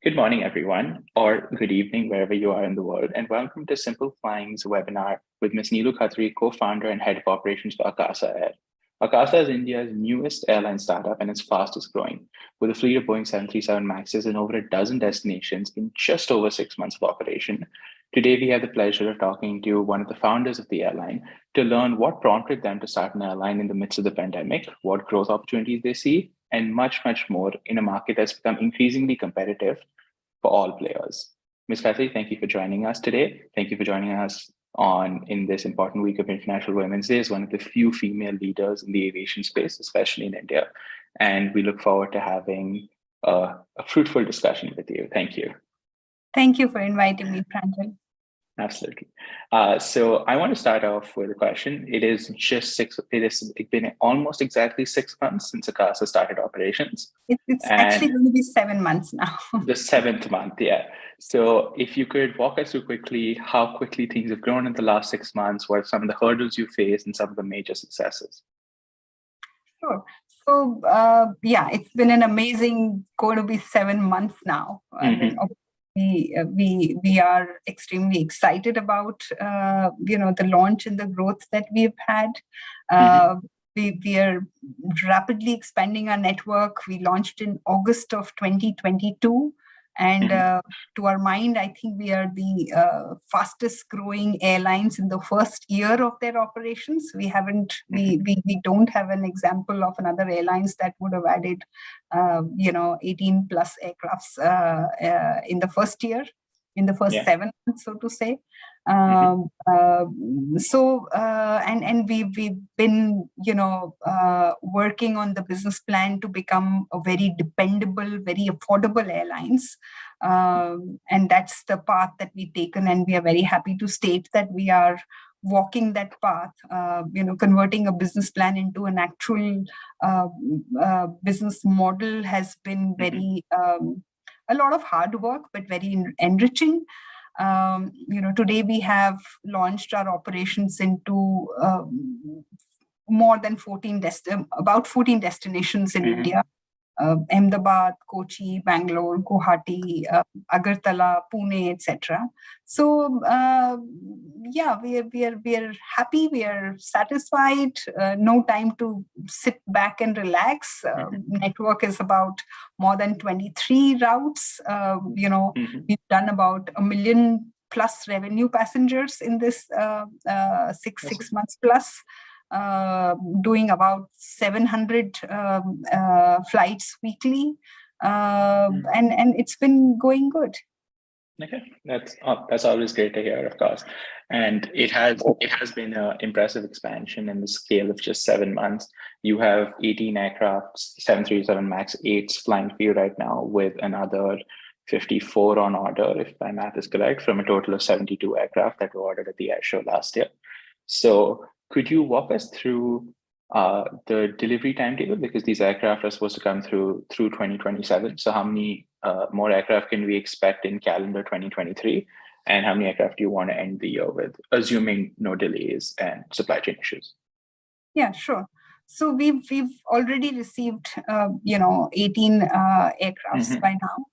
Good morning, everyone, or good evening, wherever you are in the world, and welcome to Simple Flying's webinar with Ms. Neelu Khatri, co-founder and head of operations for Akasa Air. Akasa is India's newest airline startup and its fastest growing, with a fleet of Boeing 737 MAXs in over a dozen destinations in just over 6 months of operation. Today, we have the pleasure of talking to one of the founders of the airline to learn what prompted them to start an airline in the midst of the pandemic, what growth opportunities they see, and much, much more in a market that's become increasingly competitive for all players. Ms. Khatri, thank you for joining us today. Thank you for joining us in this important week of International Women's Day as one of the few female leaders in the aviation space, especially in India. And we look forward to having a fruitful discussion with you. Thank you. Thank you for inviting me, Pranjal. Absolutely. So I want to start off with a question. It has been almost exactly 6 months since Akasa started operations. It's actually going to be 7 months now. The 7th month, yeah. So if you could walk us through quickly how quickly things have grown in the last 6 months, what are some of the hurdles you faced and some of the major successes? Sure. So it's been an amazing, going to be 7 months now. I mean, we are extremely excited about the launch and the growth that we've had. We are rapidly expanding our network. We launched in August of 2022. And to our mind, I think we are the fastest growing airlines in the first year of their operations. We don't have an example of another airlines that would have added, 18 plus aircrafts in the first year, in the first 7 months, so to say. And we've been, working on the business plan to become a very dependable, very affordable airlines. And that's the path that we've taken. And we are very happy to state that we are walking that path, converting a business plan into an actual business model has been very, a lot of hard work, but very enriching. Today we have launched our operations into more than about 14 destinations in India. Ahmedabad, Kochi, Bangalore, Guwahati, Agartala, Pune, etc. So we are happy, we are satisfied. No time to sit back and relax. Network is about more than 23 routes. We've done about 1 million plus revenue passengers in this six months plus. Doing about 700 flights weekly, and it's been going good. Okay, that's always great to hear, of course. And it has been an impressive expansion in the scale of just 7 months. You have 18 aircraft, 737 MAX 8s flying for you right now, with another 54 on order, if my math is correct, from a total of 72 aircraft that were ordered at the air show last year. So could you walk us through the delivery timetable? Because these aircraft are supposed to come through 2027. So how many more aircraft can we expect in calendar 2023? And how many aircraft do you want to end the year with, assuming no delays and supply chain issues? Yeah, sure. So we've already received 18 aircrafts by now.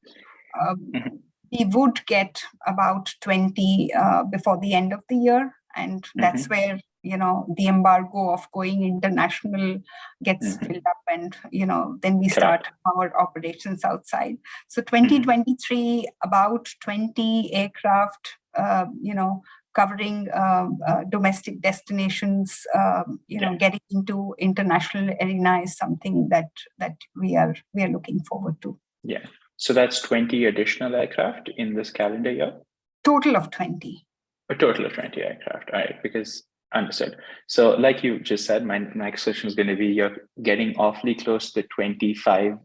We would get about 20 before the end of the year, and that's where the embargo of going international gets filled up, and then we start our operations outside. So 2023, about 20 aircraft, covering domestic destinations, getting into international arena is something that we are looking forward to. Yeah. So that's 20 additional aircraft in this calendar year? Total of 20. A total of 20 aircraft. All right. Because understood. So like you just said, my next question is going to be, you're getting awfully close to the 20/5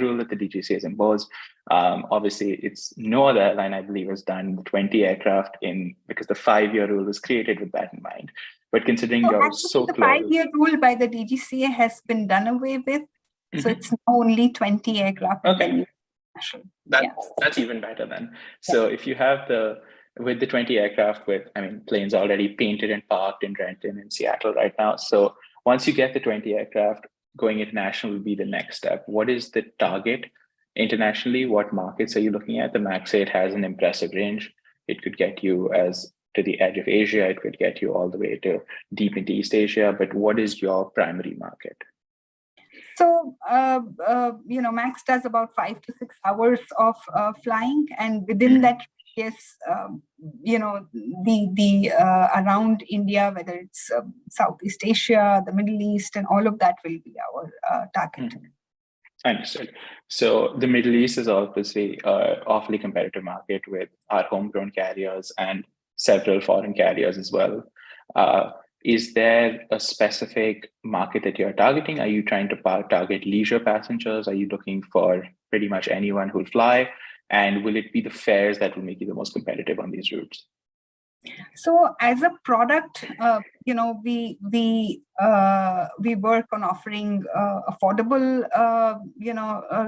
rule that the DGCA has imposed. Obviously, it's no other airline, I believe, has done the 20 aircraft because the 5-year rule was created with that in mind. But considering you're so the close. The 5-year rule by the DGCA has been done away with. So it's now only 20 aircraft. Okay. That's even better then. So if you have with the 20 aircraft planes already painted and parked in Renton and Seattle right now. So once you get the 20 aircraft, going international will be the next step. What is the target Internationally, what markets are you looking at? The MAX 8 has an impressive range. It could get you as to the edge of Asia. It could get you all the way to deep into East Asia. But what is your primary market? So, Max does about 5 to 6 hours of flying, and within that, yes, the around India, whether it's Southeast Asia, the Middle East, and all of that will be our target. Understood. So the Middle East is obviously an awfully competitive market with our homegrown carriers and several foreign carriers as well. Is there a specific market that you're targeting? Are you trying to target leisure passengers? Are you looking for pretty much anyone who'll fly? And will it be the fares that will make you the most competitive on these routes? So, as a product, we work on offering affordable,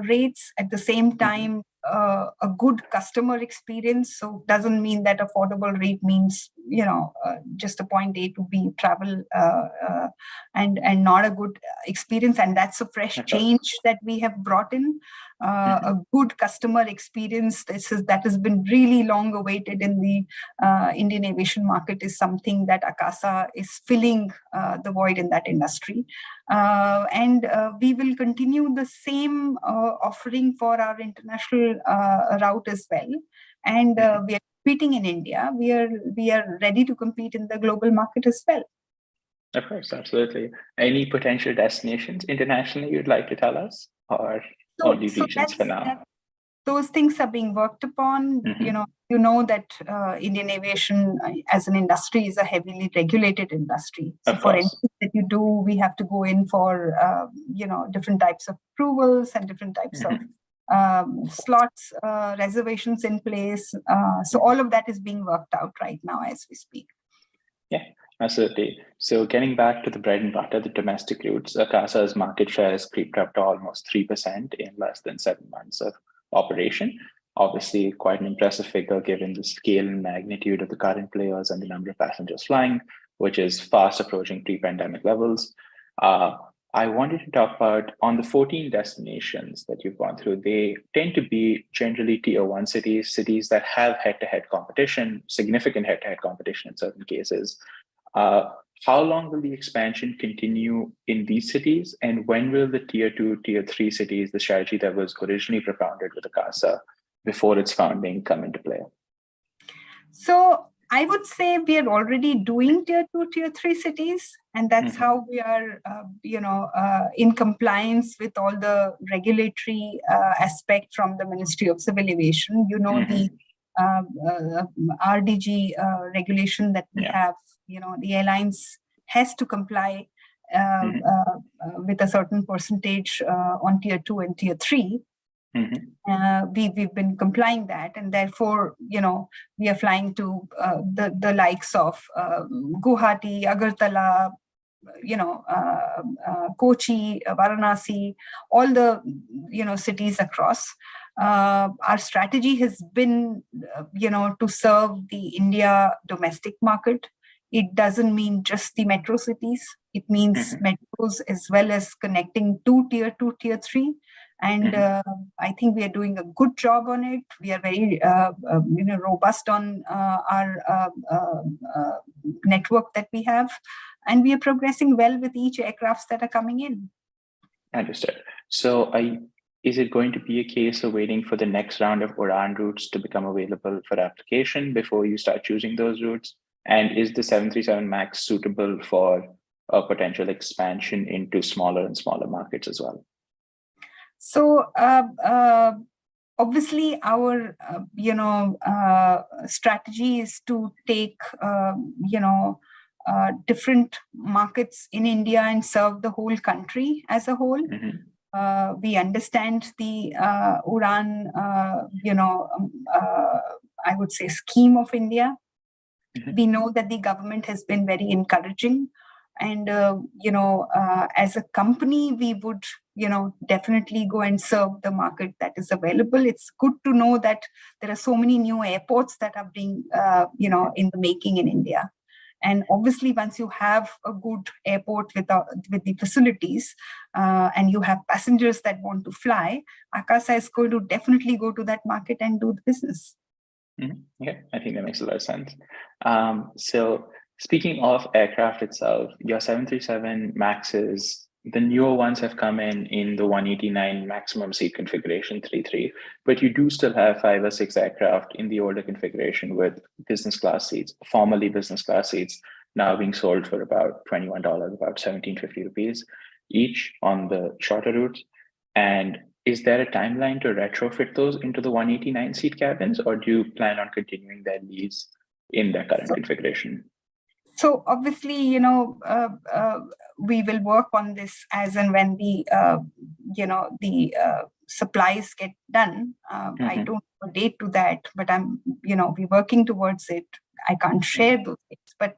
rates at the same time. A good customer experience. So doesn't mean that affordable rate means just a point A to B travel and not a good experience. And that's a fresh change that we have brought in. A good customer experience that has been really long awaited in the Indian aviation market is something that Akasa is filling the void in that industry. And we will continue the same offering for our international route as well. And we are competing in India. We are ready to compete in the global market as well. Of course, absolutely. Any potential destinations internationally you'd like to tell us, or only regions for now? Those things are being worked upon. You know that Indian aviation as an industry is a heavily regulated industry. So for anything that you do, we have to go in for different types of approvals and different types of slots, reservations in place. So all of that is being worked out right now as we speak. Yeah, absolutely. So getting back to the bread and butter, the domestic routes, Akasa's market share has creeped up to almost 3% in less than 7 months of operation. Obviously, quite an impressive figure given the scale and magnitude of the current players and the number of passengers flying, which is fast approaching pre-pandemic levels. I wanted to talk about on the 14 destinations that you've gone through, they tend to be generally tier one cities that have head-to-head competition, significant head-to-head competition in certain cases. How long will the expansion continue in these cities? And when will the tier two, tier three cities, the strategy that was originally propounded with Akasa before its founding, come into play? So I would say we are already doing tier two, tier three cities, and that's how we are, in compliance with all the regulatory aspect from the Ministry of Civil Aviation. The RDG regulation that we have. The airlines has to comply with a certain percentage on tier two and tier three. We've been complying that, and therefore, we are flying to the likes of Guwahati, Agartala, Kochi, Varanasi, all the cities across. Our strategy has been, to serve the India domestic market. It doesn't mean just the metro cities. It means metros as well as connecting to tier two, tier three. And I think we are doing a good job on it. We are very, robust on our network that we have, and we are progressing well with each aircrafts that are coming in. Understood. So, is it going to be a case of waiting for the next round of UDAN routes to become available for application before you start choosing those routes? And is the 737 MAX suitable for a potential expansion into smaller and smaller markets as well? So obviously, our strategy is to take different markets in India and serve the whole country as a whole. We understand the UDAN, I would say, scheme of India. We know that the government has been very encouraging. And, as a company, we would, definitely go and serve the market that is available. It's good to know that there are so many new airports that are being, in the making in India. And obviously, once you have a good airport with the facilities and you have passengers that want to fly, Akasa is going to definitely go to that market and do the business. Yeah, I think that makes a lot of sense. So speaking of aircraft itself, your 737 Maxes, the newer ones have come in the 189 maximum seat configuration 3.3, but you do still have 5 or 6 aircraft in the older configuration with business class seats, formerly business class seats, now being sold for about $21, about 1750 rupees each on the shorter routes. And is there a timeline to retrofit those into the 189 seat cabins, or do you plan on continuing their lease in their current configuration? So obviously, we will work on this as and when the supplies get done. I don't have a date to that, but we're working towards it. I can't share those dates, but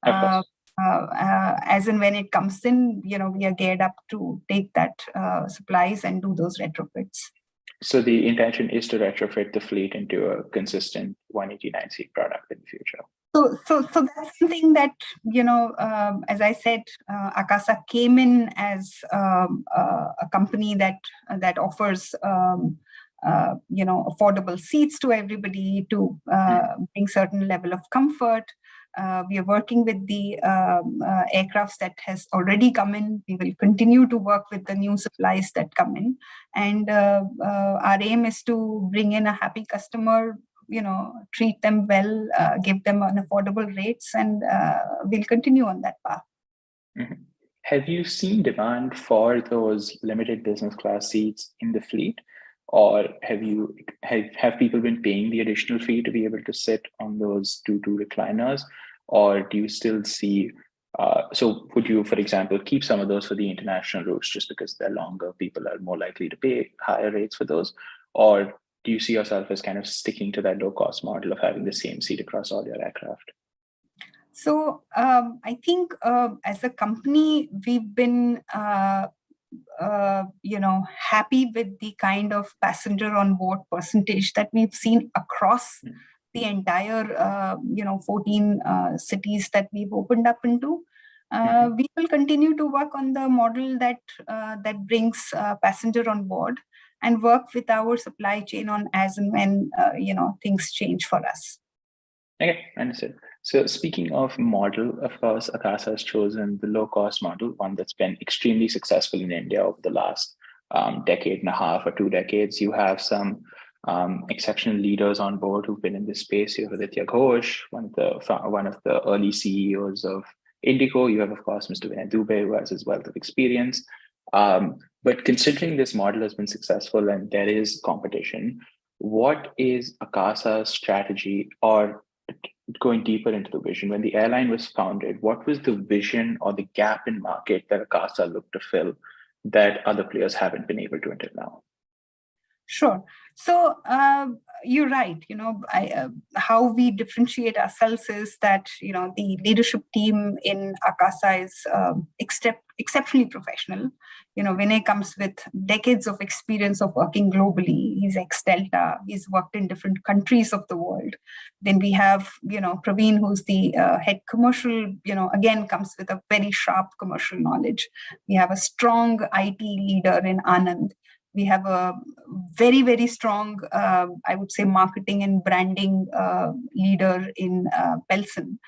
as and when it comes in, we are geared up to take that supplies and do those retrofits. So the intention is to retrofit the fleet into a consistent 189 seat product in the future. So that's something that, as I said, Akasa came in as a company that offers, affordable seats to everybody to bring certain level of comfort. We are working with the aircrafts that has already come in. We will continue to work with the new supplies that come in. And our aim is to bring in a happy customer, treat them well, give them an affordable rates, and we'll continue on that path. Have you seen demand for those limited business class seats in the fleet, or have people been paying the additional fee to be able to sit on those two recliners, or do you still see? So would you, for example, keep some of those for the international routes just because they're longer? People are more likely to pay higher rates for those, or do you see yourself as kind of sticking to that low-cost model of having the same seat across all your aircraft? So I think as a company, we've been, happy with the kind of passenger on board percentage that we've seen across the entire, 14 cities that we've opened up into. We will continue to work on the model that brings passenger on board, and work with our supply chain on as and when things change for us. Okay, understood. So speaking of model, of course, Akasa has chosen the low-cost model, one that's been extremely successful in India over the last decade and a half or 2 decades. You have some exceptional leaders on board who've been in this space. You have Aditya Ghosh, one of the early CEOs of Indigo. You have, of course, Mr. Vinay Dubey, who has his wealth of experience. But considering this model has been successful and there is competition, what is Akasa's strategy, or going deeper into the vision? When the airline was founded, what was the vision or the gap in market that Akasa looked to fill that other players haven't been able to until now? Sure. So you're right. How we differentiate ourselves is that the leadership team in Akasa is exceptionally professional. Vinay comes with decades of experience of working globally. He's ex-Delta. He's worked in different countries of the world. Then we have Praveen, who's the head commercial. Again, comes with a very sharp commercial knowledge. We have a strong IT leader in Anand. We have a very, very strong, I would say, marketing and branding leader in Belson.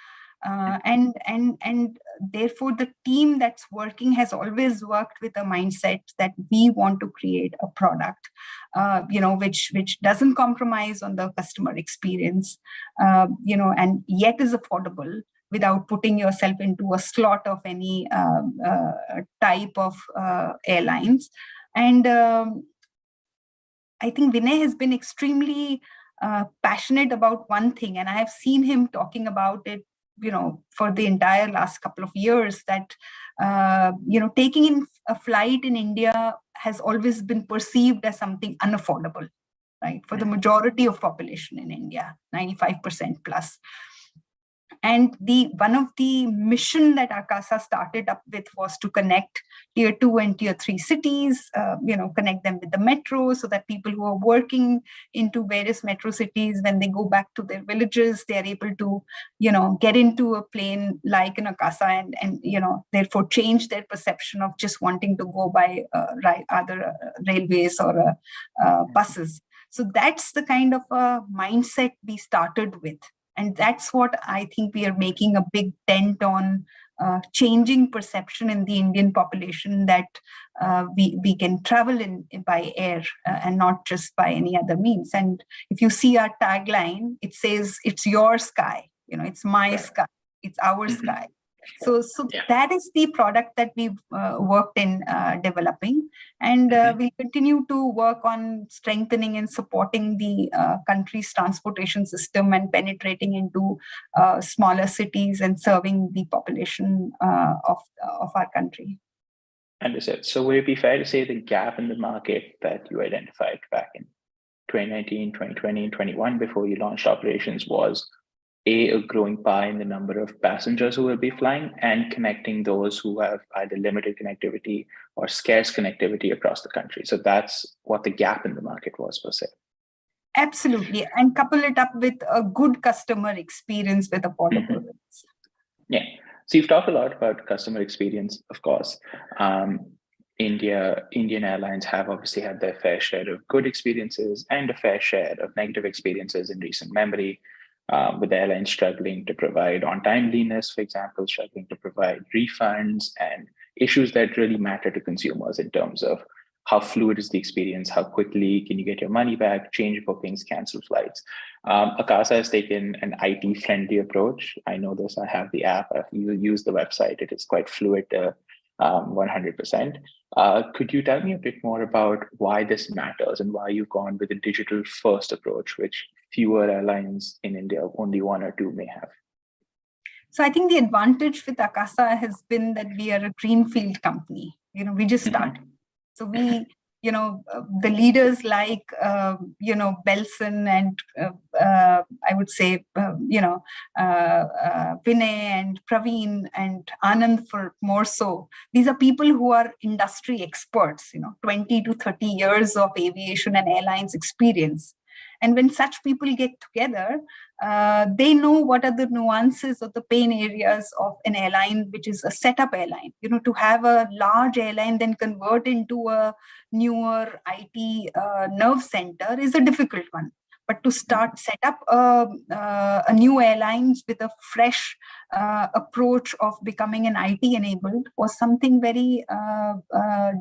And therefore, the team that's working has always worked with a mindset that we want to create a product, which doesn't compromise on the customer experience, and yet is affordable without putting yourself into a slot of any type of airlines. And I think Vinay has been extremely passionate about one thing, and I have seen him talking about it, for the entire last couple of years, that, taking in a flight in India has always been perceived as something unaffordable, right? For the majority of population in India, 95% plus. And one of the mission that Akasa started up with was to connect tier 2 and tier 3 cities, connect them with the metro, so that people who are working into various metro cities, when they go back to their villages, they are able to, get into a plane like an Akasa, and therefore change their perception of just wanting to go by other railways or buses. So that's the kind of mindset we started with. And that's what I think we are making a big dent on, changing perception in the Indian population that we can travel by air and not just by any other means. And if you see our tagline, it says, it's your sky, it's my sky, it's our sky. So Yeah. that is the product that we've worked in developing, and we'll continue to work on strengthening and supporting the country's transportation system and penetrating into smaller cities and serving the population of our country. Understood. So would it be fair to say the gap in the market that you identified back in 2019, 2020, and 21 before you launched operations was a growing pie in the number of passengers who will be flying, and connecting those who have either limited connectivity or scarce connectivity across the country? So that's what the gap in the market was, per se. Absolutely. And couple it up with a good customer experience with affordable rates. Yeah. So you've talked a lot about customer experience, of course. Indian airlines have obviously had their fair share of good experiences and a fair share of negative experiences in recent memory, with airlines struggling to provide on timeliness, for example, struggling to provide refunds, and issues that really matter to consumers in terms of how fluid is the experience, how quickly can you get your money back, change bookings, cancel flights. Akasa has taken an IT-friendly approach. I know this, I have the app, I've used the website, it is quite fluid, 100%. Could you tell me a bit more about why this matters and why you've gone with a digital-first approach, which fewer airlines in India, only one or two, may have? So I think the advantage with Akasa has been that we are a greenfield company. We just started. So we, the leaders like, Belson and I would say, Vinay and Praveen and Anand for more so. These are people who are industry experts, 20 to 30 years of aviation and airlines experience. And when such people get together, they know what are the nuances of the pain areas of an airline, which is a setup airline. To have a large airline then convert into a newer IT nerve center is a difficult one. But to set up a new airlines with a fresh approach of becoming an IT enabled was something very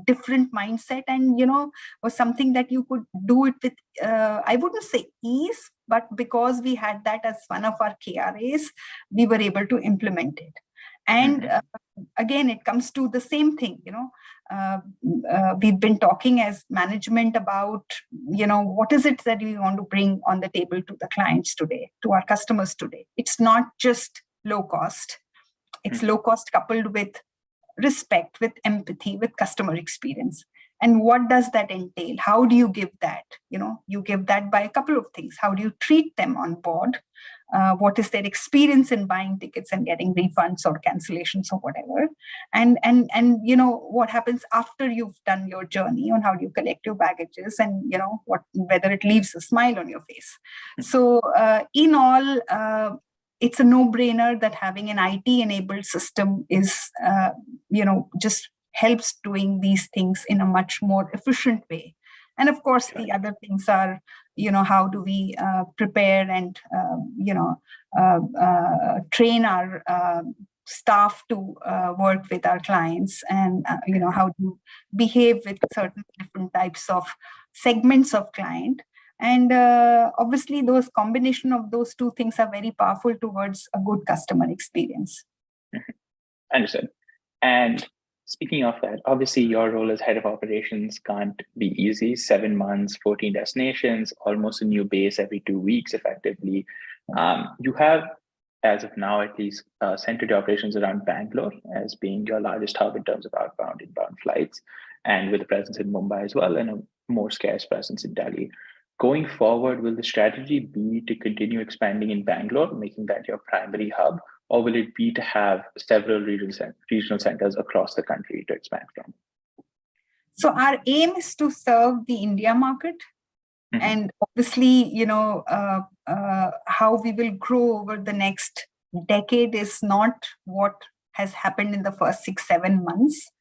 different mindset, and was something that you could do it with, I wouldn't say ease, but because we had that as one of our KRAs, we were able to implement it. And again, it comes to the same thing, we've been talking as management about, what is it that we want to bring on the table to the clients today, to our customers today. It's not just low cost. It's low cost coupled with respect, with empathy, with customer experience. And what does that entail? How do you give that? You give that by a couple of things. How do you treat them on board? What is their experience in buying tickets and getting refunds or cancellations or whatever? And what happens after you've done your journey, on how do you collect your baggages, and whether it leaves a smile on your face. So in all, it's a no-brainer that having an IT-enabled system is, just helps doing these things in a much more efficient way. And of course, the other things are, how do we prepare and, train our staff to work with our clients, and, how to behave with certain different types of segments of client. And obviously, those combination of those two things are very powerful towards a good customer experience. Understood. And speaking of that, obviously your role as head of operations can't be easy. 7 months, 14 destinations, almost a new base every 2 weeks, effectively. You have, as of now at least, centered your operations around Bangalore as being your largest hub in terms of outbound, inbound flights, and with a presence in Mumbai as well, and a more scarce presence in Delhi. Going forward, will the strategy be to continue expanding in Bangalore, making that your primary hub, or will it be to have several regional centers across the country to expand from? So our aim is to serve the India market. And obviously, how we will grow over the next decade is not what has happened in the first 6-7 months.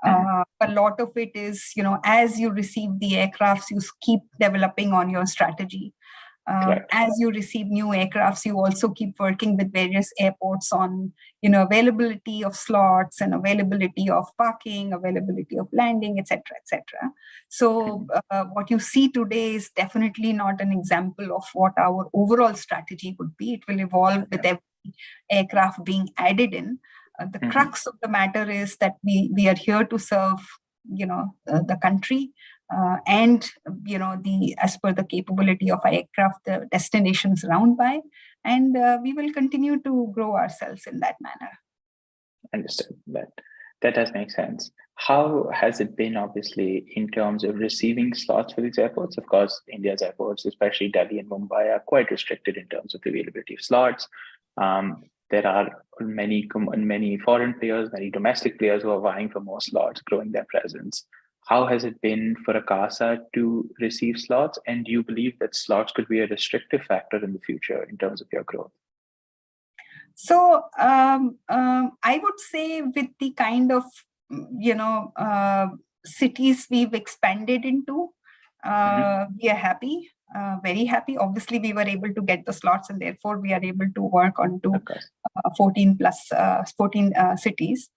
A lot of it is, as you receive the aircrafts, you keep developing on your strategy. As you receive new aircrafts, you also keep working with various airports on, availability of slots and availability of parking, availability of landing, etc., etc. So what you see today is definitely not an example of what our overall strategy would be. It will evolve with every aircraft being added in. The crux of the matter is that we are here to serve, the country. And as per the capability of our aircraft, the destinations around by, and we will continue to grow ourselves in that manner. Understood. That does make sense. How has it been, obviously, in terms of receiving slots for these airports? Of course, India's airports, especially Delhi and Mumbai, are quite restricted in terms of the availability of slots. There are many foreign players, many domestic players who are vying for more slots, growing their presence. How has it been for Akasa to receive slots? And do you believe that slots could be a restrictive factor in the future in terms of your growth? So I would say with the kind of, cities we've expanded into, we are happy, very happy. Obviously, we were able to get the slots and therefore we are able to work on to 14 cities.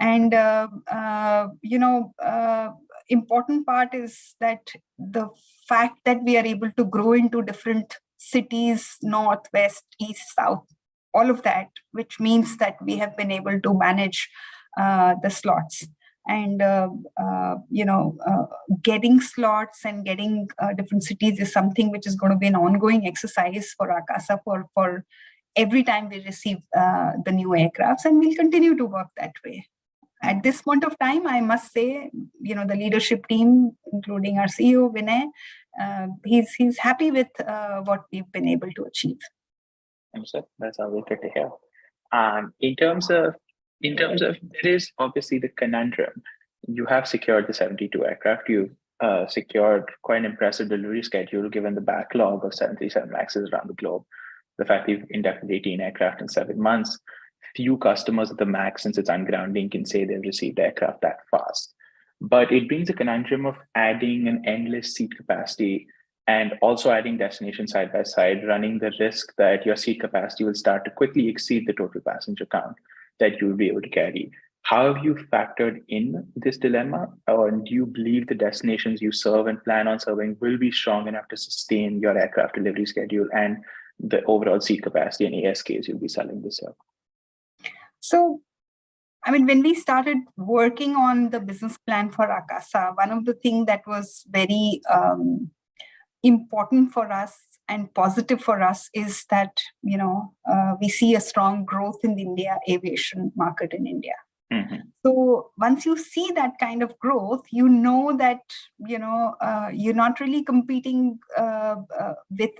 And, important part is that the fact that we are able to grow into different cities, north, west, east, south, all of that, which means that we have been able to manage the slots. And, getting slots and getting different cities is something which is going to be an ongoing exercise for Akasa for every time we receive the new aircrafts, and we'll continue to work that way. At this point of time, I must say, the leadership team, including our CEO, Vinay, he's happy with what we've been able to achieve. That's always good to hear. In terms of, there is obviously the conundrum. You have secured the 72 aircraft. You've secured quite an impressive delivery schedule given the backlog of 737 MAXs around the globe. The fact you've inducted 18 aircraft in 7 months. Few customers of the MAX, since it's ungrounding, can say they've received aircraft that fast. But it brings a conundrum of adding an endless seat capacity and also adding destinations side by side, running the risk that your seat capacity will start to quickly exceed the total passenger count that you'll be able to carry. How have you factored in this dilemma? Or do you believe the destinations you serve and plan on serving will be strong enough to sustain your aircraft delivery schedule and the overall seat capacity and ASKs you'll be selling this year? So, when we started working on the business plan for Akasa, one of the things that was very important for us and positive for us is that, we see a strong growth in the India aviation market in India. So once you see that kind of growth, that, you're not really competing with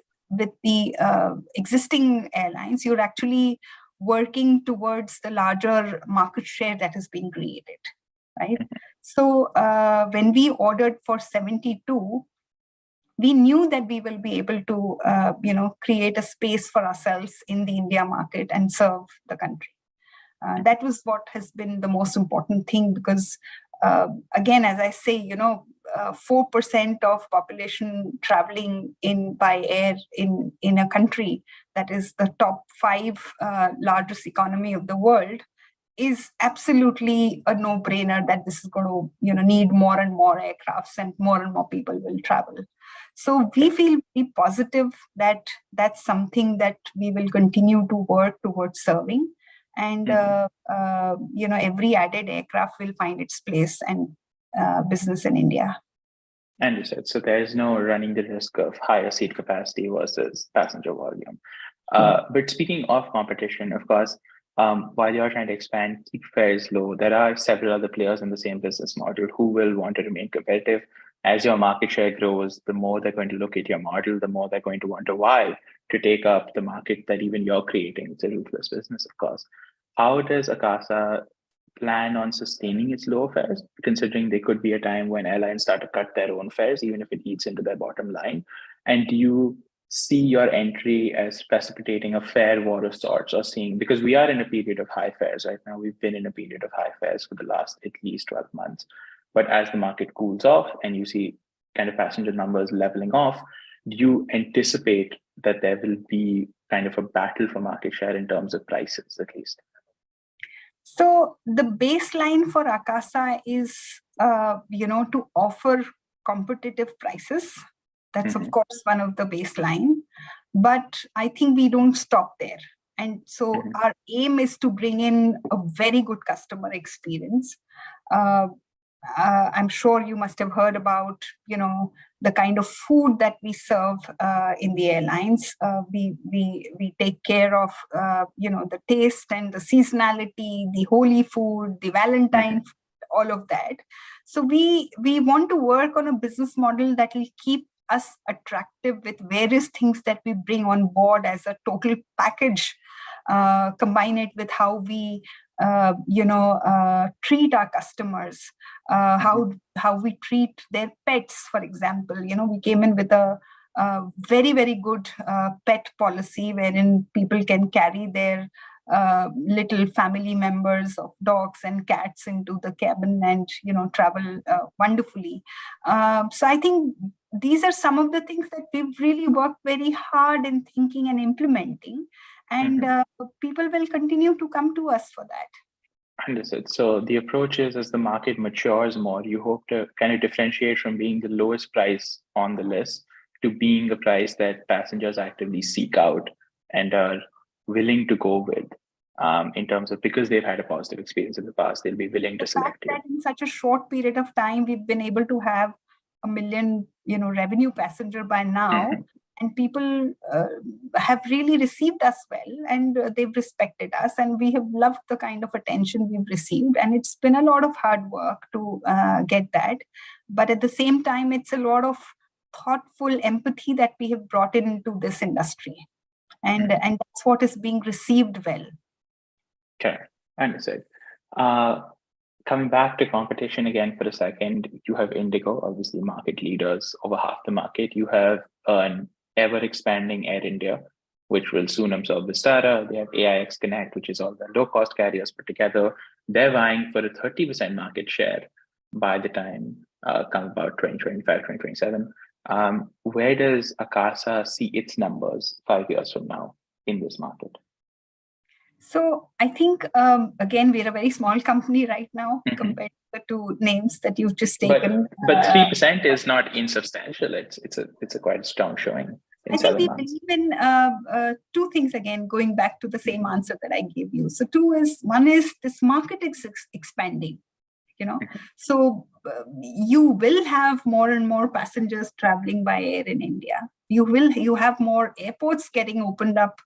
the existing airlines. You're actually working towards the larger market share that is being created, right? So when we ordered for 72, we knew that we will be able to, create a space for ourselves in the India market and serve the country. That was what has been the most important thing because, again, as I say, 4% of population traveling by air in a country that is the top 5 largest economy of the world is absolutely a no-brainer that this is going to need more and more aircrafts and more people will travel. So we feel very positive that that's something that we will continue to work towards serving. And, every added aircraft will find its place and business in India. Understood. So there's no running the risk of higher seat capacity versus passenger volume. But speaking of competition, of course, while you're trying to expand, keep fares low, there are several other players in the same business model who will want to remain competitive. as your market share grows, the more they're going to look at your model, the more they're going to wonder why to take up the market that even you're creating. It's a ruthless business, of course. How does Akasa plan on sustaining its lower fares, considering there could be a time when airlines start to cut their own fares, even if it eats into their bottom line? And do you see your entry as precipitating a fare war of sorts, or seeing, because we are in a period of high fares right now, we've been in a period of high fares for the last at least 12 months. But as the market cools off and you see kind of passenger numbers leveling off, do you anticipate that there will be kind of a battle for market share in terms of prices, at least? So the baseline for Akasa is, to offer competitive prices. That's of course one of the baseline, but I think we don't stop there. And so our aim is to bring in a very good customer experience. I'm sure you must have heard about, the kind of food that we serve in the airlines. We take care of, the taste and the seasonality, the holy food, the Valentine food, all of that. So we want to work on a business model that will keep us attractive with various things that we bring on board as a total package. Combine it with how we treat our customers, how we treat their pets, for example. We came in with a very, very good pet policy wherein people can carry their little family members of dogs and cats into the cabin and travel wonderfully. So I think these are some of the things that we've really worked very hard in thinking and implementing, and people will continue to come to us for that. Understood. So the approach is, as the market matures more, you hope to kind of differentiate from being the lowest price on the list to being a price that passengers actively seek out and are willing to go with, in terms of, because they've had a positive experience in the past, they'll be willing to select you. That in such a short period of time, we've been able to have 1 million, revenue passenger by now. And people have really received us well, and they've respected us, and we have loved the kind of attention we've received. And it's been a lot of hard work to get that. But at the same time, it's a lot of thoughtful empathy that we have brought into this industry. And that's what is being received well. Okay, understood. Coming back to competition again for a second, you have Indigo, obviously market leaders, over half the market. You have an ever-expanding Air India, which will soon absorb Vistara. They have AIX Connect, which is all the low-cost carriers put together. They're vying for a 30% market share by the time come about 2025, 2027. Where does Akasa see its numbers 5 years from now in this market? So I think, again, we're a very small company right now compared to the two names that you've just taken. But 3% is not insubstantial. It's a quite strong showing. I think we believe in two things, again, going back to the same answer that I gave you. So one is this market is expanding, So you will have more and more passengers traveling by air in India. You have more airports getting opened up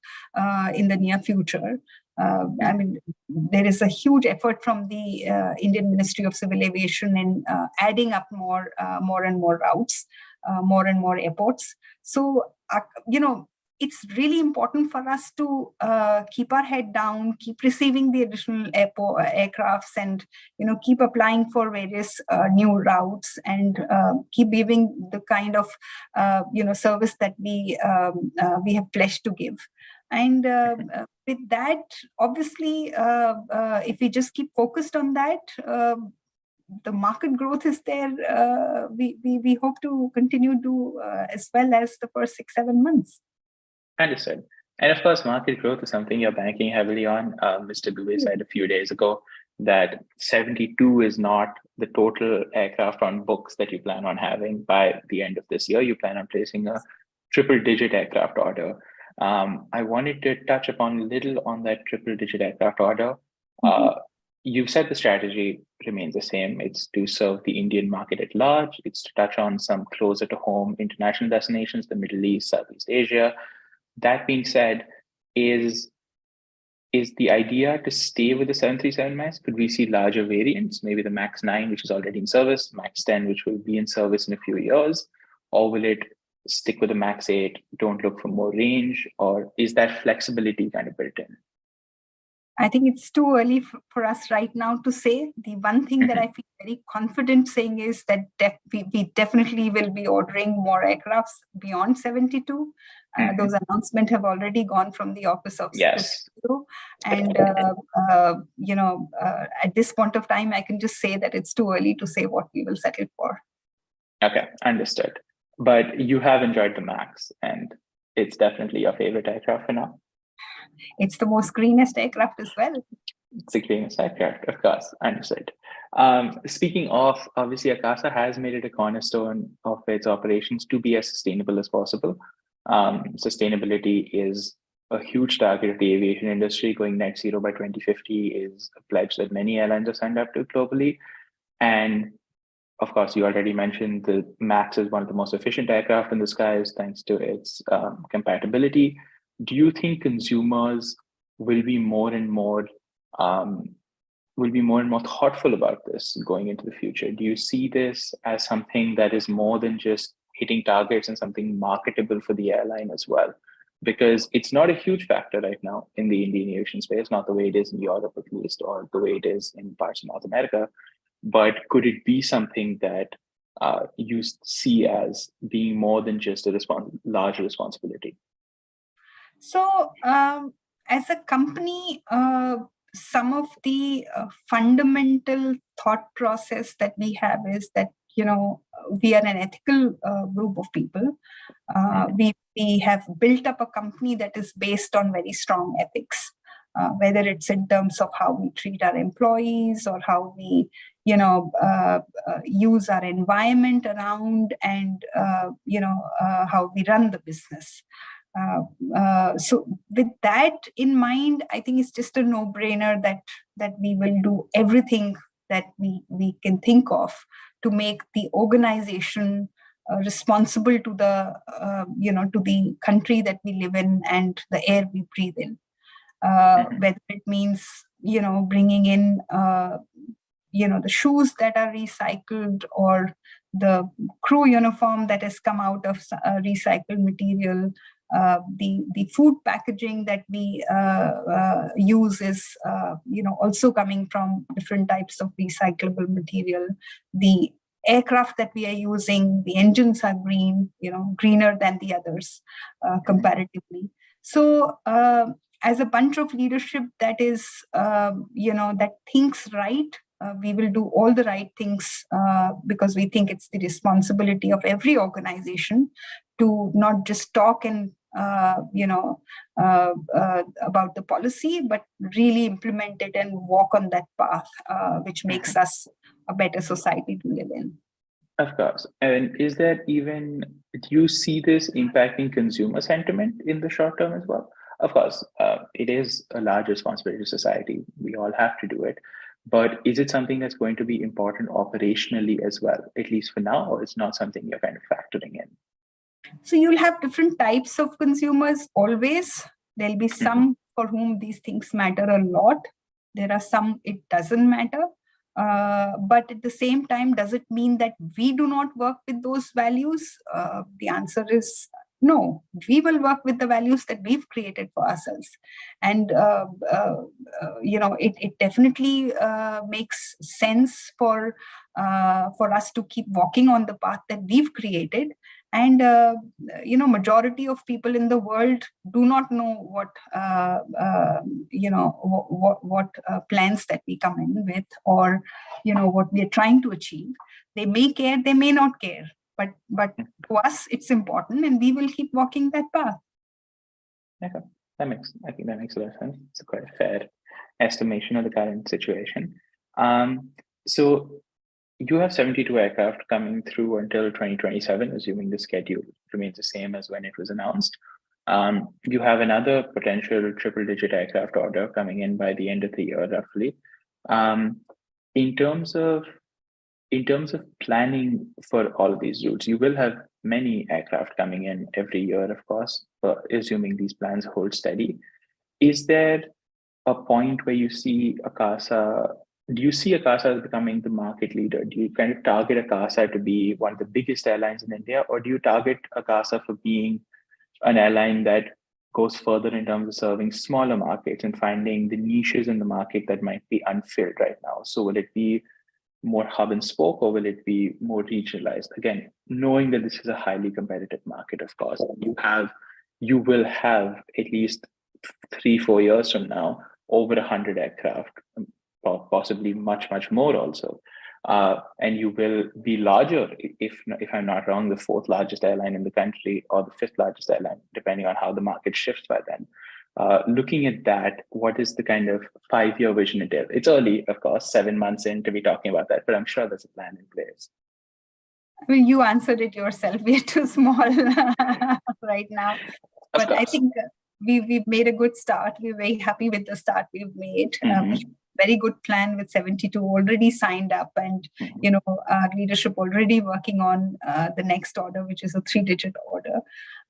in the near future. I mean, there is a huge effort from the Indian Ministry of Civil Aviation in adding up more and more routes, more and more airports. So, it's really important for us to keep our head down, keep receiving the additional aircrafts, and keep applying for various new routes, and keep giving the kind of service that we have pledged to give. And with that, obviously, if we just keep focused on that, the market growth is there. We hope to continue to as well as the first 6-7 months. Understood. And of course, market growth is something you're banking heavily on. Mr. Dubey said a few days ago that 72 is not the total aircraft on books that you plan on having by the end of this year. You plan on placing a triple-digit aircraft order. I wanted to touch upon a little on that triple-digit aircraft order. You've said the strategy remains the same. It's to serve the Indian market at large. It's to touch on some closer to home international destinations, the Middle East, Southeast Asia. That being said, is is the idea to stay with the 737 MAX? Could we see larger variants, maybe the MAX 9, which is already in service, MAX 10, which will be in service in a few years? Or will it stick with the MAX 8, don't look for more range? Or is that flexibility kind of built in? I think it's too early for us right now to say. The one thing that I feel very confident saying is that we definitely will be ordering more aircrafts beyond 72. Those announcements have already gone from the office of Yes. Secretary. And, at this point of time, I can just say that it's too early to say what we will settle for. Okay, understood. But you have enjoyed the MAX, and it's definitely your favorite aircraft for now. It's the most greenest aircraft as well. It's the greenest aircraft, of course, understood. Speaking of, obviously, Akasa has made it a cornerstone of its operations to be as sustainable as possible. Sustainability is a huge target of the aviation industry. Going net zero by 2050 is a pledge that many airlines have signed up to globally. And of course, you already mentioned the MAX is one of the most efficient aircraft in the skies thanks to its compatibility. Do you think consumers will be more and more thoughtful about this going into the future? Do you see this as something that is more than just hitting targets and something marketable for the airline as well? Because it's not a huge factor right now in the Indian aviation space, not the way it is in Europe at least, or the way it is in parts of North America. But could it be something that you see as being more than just a larger responsibility? So, as a company, some of the fundamental thought process that we have is that, we are an ethical group of people. We have built up a company that is based on very strong ethics, whether it's in terms of how we treat our employees or how we use our environment around, and how we run the business. So with that in mind, I think it's just a no-brainer that we will do everything that we can think of to make the organization responsible to the to the country that we live in and the air we breathe in. Whether it means bringing in the shoes that are recycled, or the crew uniform that has come out of recycled material. The food packaging that we use is also coming from different types of recyclable material. The aircraft that we are using, the engines are greener than the others comparatively. So as a bunch of leadership that is that thinks right, we will do all the right things because we think it's the responsibility of every organization to not just talk and about the policy, but really implement it and walk on that path, which makes us a better society to live in. Of course. And is that even, do you see this impacting consumer sentiment in the short term as well? Of course, it is a large responsibility to society. We all have to do it. But is it something that's going to be important operationally as well, at least for now, or it's not something you're kind of factoring in? So you'll have different types of consumers always. There'll be some for whom these things matter a lot. There are some it doesn't matter. But at the same time, does it mean that we do not work with those values? The answer is no. We will work with the values that we've created for ourselves. And, it definitely makes sense for us to keep walking on the path that we've created. And majority of people in the world do not know what plans that we come in with, or what we are trying to achieve. They may care, they may not care, but to us it's important, and we will keep walking that path. Okay, I think that makes a lot of sense. It's a quite fair estimation of the current situation. So you have 72 aircraft coming through until 2027, assuming the schedule remains the same as when it was announced. You have another potential triple-digit aircraft order coming in by the end of the year, roughly. In terms of planning for all of these routes, you will have many aircraft coming in every year, of course, assuming these plans hold steady. Is there a point where you see Akasa? Do you see Akasa as becoming the market leader? Do you kind of target Akasa to be one of the biggest airlines in India, or do you target Akasa for being an airline that goes further in terms of serving smaller markets and finding the niches in the market that might be unfilled right now? So will it be more hub and spoke, or will it be more regionalized? Again, knowing that this is a highly competitive market, of course, you will have at least 3 4 years from now over 100 aircraft, possibly much more also. And you will be larger, if I'm not wrong, the fourth largest airline in the country or the fifth largest airline, depending on how the market shifts by then. Looking at that, what is the kind of 5 year vision it is? It's early, of course, 7 months in to be talking about that, but I'm sure there's a plan in place. I mean, you answered it yourself. We're too small right now. Of But I course. think we've made a good start. We're very happy with the start we've made. Very good plan with 72 already signed up, and our leadership already working on the next order, which is a 3-digit order.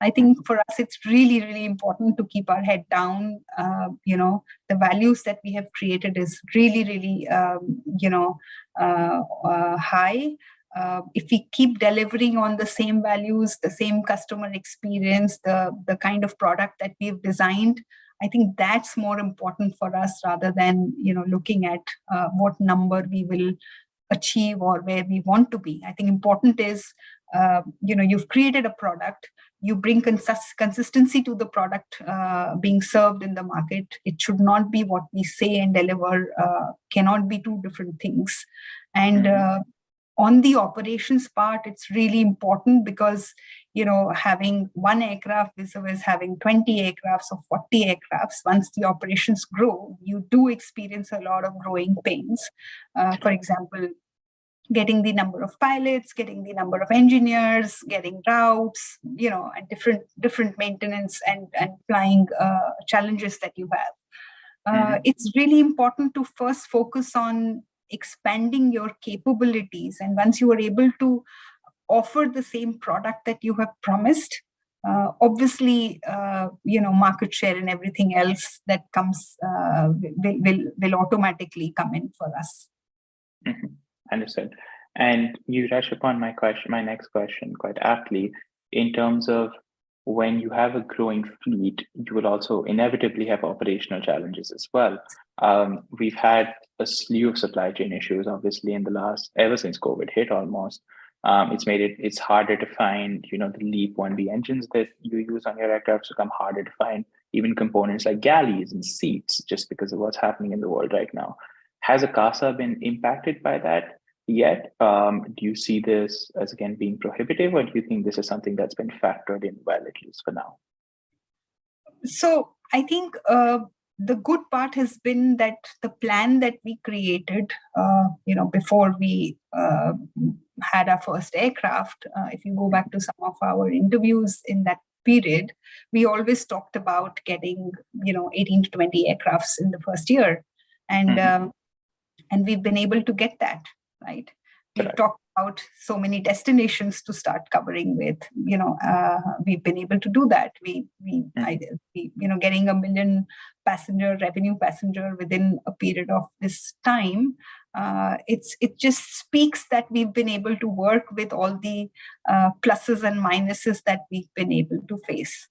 I think for us, it's really important to keep our head down. The values that we have created is really high. If we keep delivering on the same values, the same customer experience, the kind of product that we've designed, I think that's more important for us rather than looking at what number we will achieve or where we want to be. I think important is you've created a product, you bring consistency to the product being served in the market. It should not be what we say and deliver, cannot be two different things. And on the operations part, it's really important because having one aircraft versus having 20 aircrafts or 40 aircrafts, once the operations grow, you do experience a lot of growing pains. For example, getting the number of pilots, getting the number of engineers, getting routes, and different maintenance and flying challenges that you have. It's really important to first focus on expanding your capabilities, and once you are able to offer the same product that you have promised, obviously market share and everything else that comes will automatically come in for us. Understood. And you touched upon my next question quite aptly, in terms of when you have a growing fleet, you will also inevitably have operational challenges as well. We've had a slew of supply chain issues, obviously, ever since COVID hit almost. It's harder to find, the LEAP 1B engines that you use on your aircraft become harder to find, even components like galleys and seats, just because of what's happening in the world right now. Has Akasa been impacted by that yet? Do you see this as, again, being prohibitive, or do you think this is something that's been factored in well, at least for now? So I think the good part has been that the plan that we created, before we had our first aircraft, if you go back to some of our interviews in that period, we always talked about getting, 18 to 20 aircrafts in the first year. And we've been able to get that, right? We've talked about so many destinations to start covering with, we've been able to do that. Getting 1 million revenue passenger within a period of this time, it just speaks that we've been able to work with all the pluses and minuses that we've been able to face,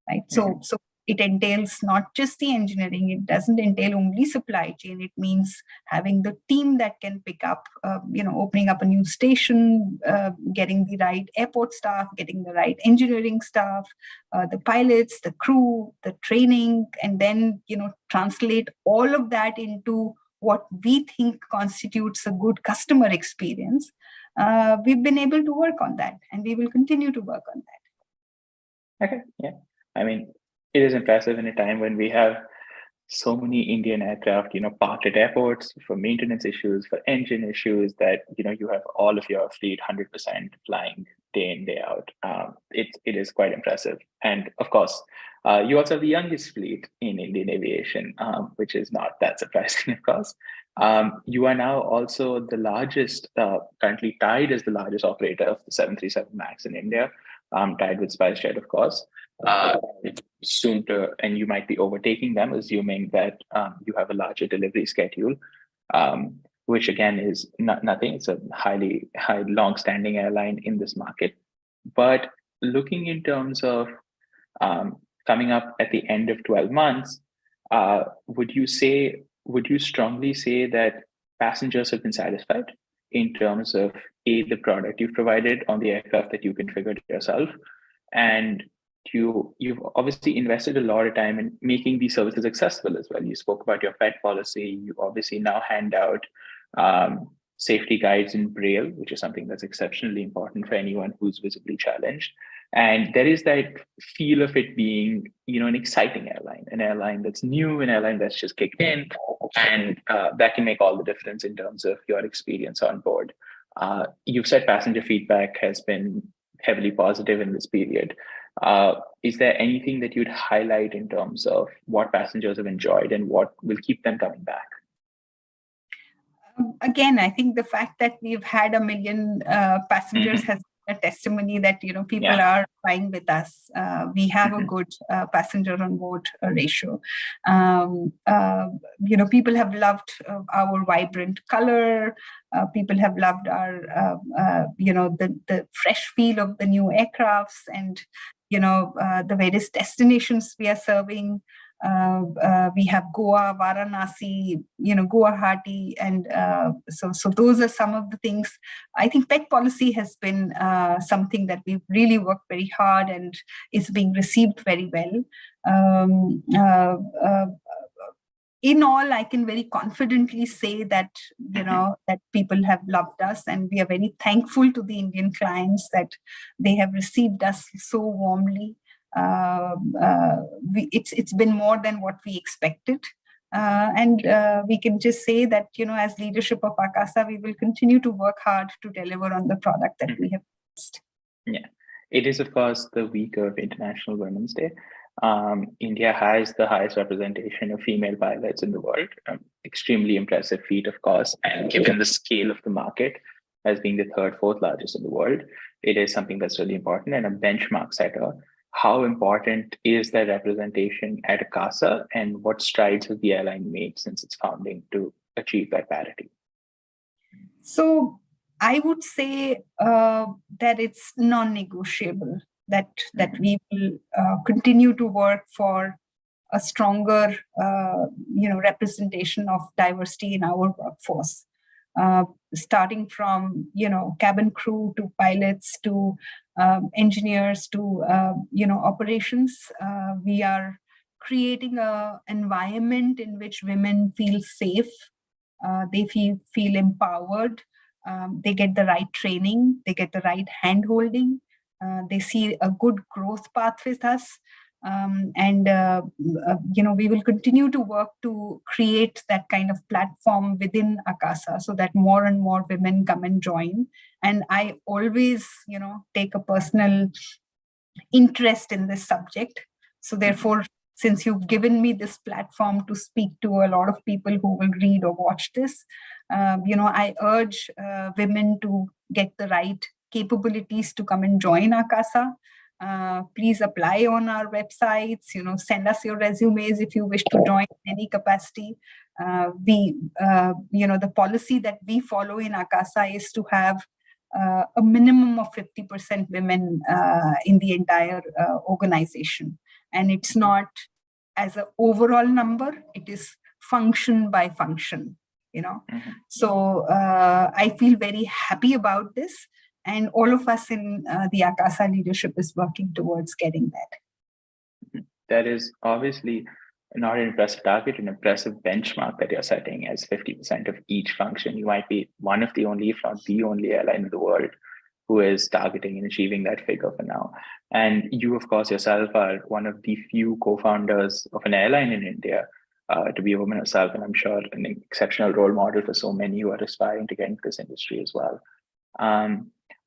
right? So it entails not just the engineering, it doesn't entail only supply chain. It means having the team that can pick up, opening up a new station, getting the right airport staff, getting the right engineering staff, the pilots, the crew, the training, and then, translate all of that into what we think constitutes a good customer experience. We've been able to work on that, and we will continue to work on that. Okay, yeah. I mean, it is impressive in a time when we have so many Indian aircraft, parked at airports for maintenance issues, for engine issues, that, you have all of your fleet 100% flying day in, day out. It is quite impressive. And of course, you also have the youngest fleet in Indian aviation, which is not that surprising, of course. You are now also the largest, currently tied as the largest operator of the 737 MAX in India, tied with SpiceJet, of course. soon to, and you might be overtaking them, assuming that you have a larger delivery schedule, which again is nothing. It's a high long-standing airline in this market. But looking in terms of coming up at the end of 12 months, would you strongly say that passengers have been satisfied in terms of the product you've provided on the aircraft that you configured yourself, and you've obviously invested a lot of time in making these services accessible as well. You spoke about your pet policy. You obviously now hand out safety guides in Braille, which is something that's exceptionally important for anyone who's visibly challenged. And there is that feel of it being, an exciting airline, an airline that's new, an airline that's just kicked in, and that can make all the difference in terms of your experience on board. You've said passenger feedback has been heavily positive in this period. Is there anything that you'd highlight in terms of what passengers have enjoyed and what will keep them coming back? Again, I think the fact that we've had 1 million passengers has a testimony that people are flying with us. We have a good passenger on board ratio. People have loved our vibrant color. People have loved our the fresh feel of the new aircrafts, and the various destinations we are serving. We have Goa, Varanasi, Guwahati, and so those are some of the things. I think pet policy has been something that we've really worked very hard and is being received very well. In all, I can very confidently say that that people have loved us, and we are very thankful to the Indian clients that they have received us so warmly. It's been more than what we expected, and we can just say that as leadership of Akasa, we will continue to work hard to deliver on the product that we have promised. Yeah, it is of course the week of International Women's Day. India has the highest representation of female pilots in the world. Extremely impressive feat, of course, and given the scale of the market as being the third, fourth largest in the world, it is something that's really important and a benchmark setter. How important is that representation at Akasa, and what strides has the airline made since its founding to achieve that parity? So I would say that it's non-negotiable that we will continue to work for a stronger representation of diversity in our workforce, starting from cabin crew to pilots to engineers to operations. We are creating an environment in which women feel safe, they feel empowered, they get the right training, they get the right hand-holding, they see a good growth path with us. And we will continue to work to create that kind of platform within Akasa so that more and more women come and join. And I always, take a personal interest in this subject. So therefore, since you've given me this platform to speak to a lot of people who will read or watch this, I urge women to get the right capabilities to come and join Akasa. Please apply on our websites, send us your resumes if you wish to join in any capacity. The policy that we follow in Akasa is to have a minimum of 50% women in the entire organization. And it's not as an overall number, it is function by function, So I feel very happy about this. And all of us in the Akasa leadership is working towards getting that. That is obviously not an impressive target, an impressive benchmark that you're setting as 50% of each function. You might be one of the only, if not the only airline in the world who is targeting and achieving that figure for now. And you, of course, yourself are one of the few co-founders of an airline in India to be a woman herself, and I'm sure an exceptional role model for so many who are aspiring to get into this industry as well.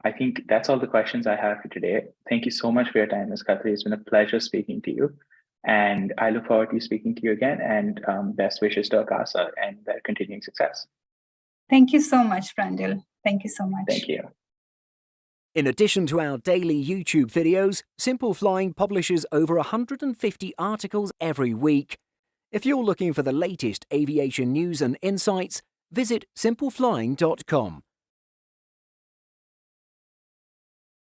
I think that's all the questions I have for today. Thank you so much for your time, Ms. Khatri. It's been a pleasure speaking to you. And I look forward to speaking to you again, and best wishes to Akasa and their continuing success. Thank you so much, Prandil. Thank you so much. Thank you. In addition to our daily YouTube videos, Simple Flying publishes over 150 articles every week. If you're looking for the latest aviation news and insights, visit simpleflying.com.